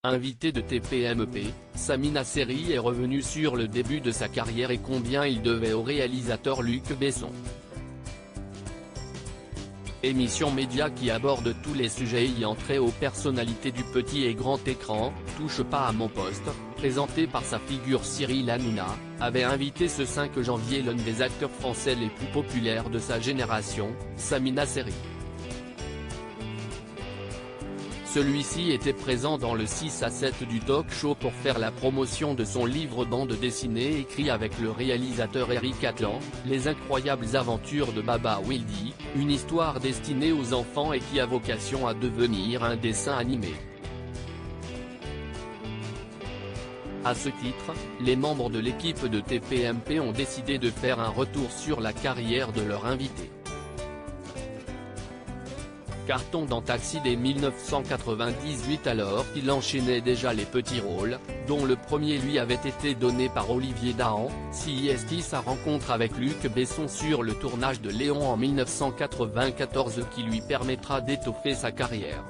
Invité de TPMP, Samina Seri est revenu sur le début de sa carrière et combien il devait au réalisateur Luc Besson. Émission média qui aborde tous les sujets ayant trait aux personnalités du petit et grand écran, Touche pas à mon poste, présenté par sa figure Cyril Hanouna, avait invité ce 5 janvier l'un des acteurs français les plus populaires de sa génération, Samina Seri. Celui-ci était présent dans le 6 à 7 du talk-show pour faire la promotion de son livre bande dessinée écrit avec le réalisateur Eric Atlan, Les incroyables aventures de Baba Wildy, une histoire destinée aux enfants et qui a vocation à devenir un dessin animé. À ce titre, les membres de l'équipe de TPMP ont décidé de faire un retour sur la carrière de leur invité. Carton dans Taxi dès 1998 alors qu'il enchaînait déjà les petits rôles, dont le premier lui avait été donné par Olivier Dahan, CIST sa rencontre avec Luc Besson sur le tournage de Léon en 1994 qui lui permettra d'étoffer sa carrière.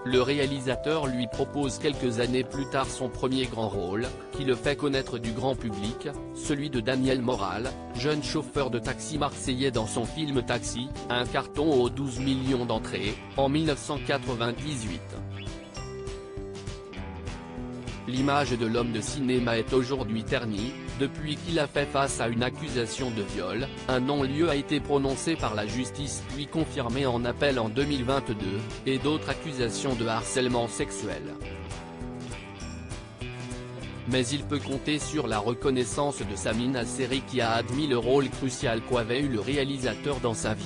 Le réalisateur lui propose quelques années plus tard son premier grand rôle, qui le fait connaître du grand public, celui de Daniel Moral, jeune chauffeur de taxi marseillais dans son film Taxi, un carton aux 12 millions d'entrées, en 1998. L'image de l'homme de cinéma est aujourd'hui ternie, depuis qu'il a fait face à une accusation de viol, un non-lieu a été prononcé par la justice puis confirmé en appel en 2022, et d'autres accusations de harcèlement sexuel. Mais il peut compter sur la reconnaissance de Samina Seri qui a admis le rôle crucial qu'avait eu le réalisateur dans sa vie.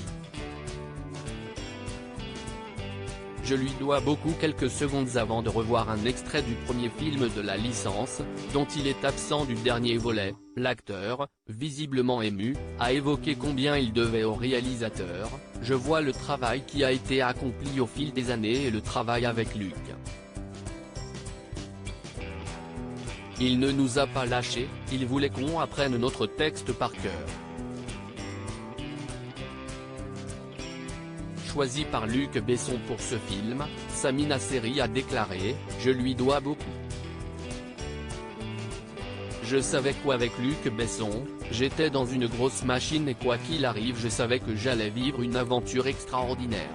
Je lui dois beaucoup. Quelques secondes avant de revoir un extrait du premier film de la licence, dont il est absent du dernier volet, l'acteur, visiblement ému, a évoqué combien il devait au réalisateur. Je vois le travail qui a été accompli au fil des années et le travail avec Luc. Il ne nous a pas lâchés, il voulait qu'on apprenne notre texte par cœur. Choisi par Luc Besson pour ce film, Samina Seri a déclaré « Je lui dois beaucoup. Je savais qu'avec Luc Besson, j'étais dans une grosse machine et quoi qu'il arrive je savais que j'allais vivre une aventure extraordinaire.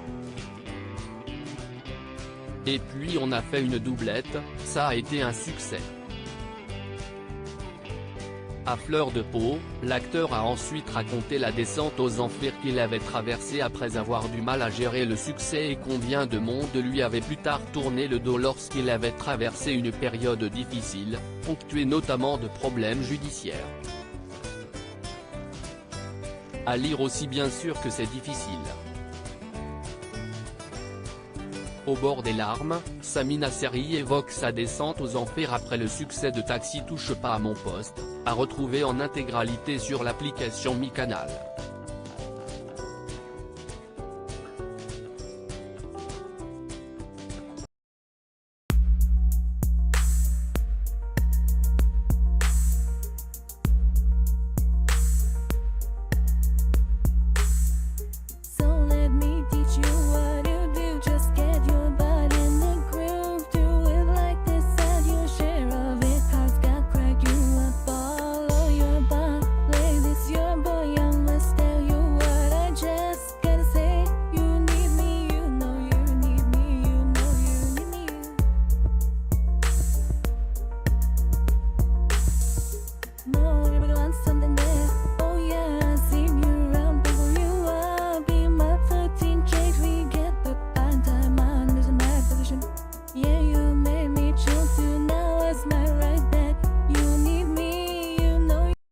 Et puis on a fait une doublette, ça a été un succès. » À fleur de peau, l'acteur a ensuite raconté la descente aux enfers qu'il avait traversée après avoir du mal à gérer le succès et combien de monde lui avait plus tard tourné le dos lorsqu'il avait traversé une période difficile, ponctuée notamment de problèmes judiciaires. À lire aussi bien sûr que c'est difficile. Au bord des larmes, Samina Seri évoque sa descente aux enfers après le succès de Taxi Touche pas à mon poste, à retrouver en intégralité sur l'application Mi Canal.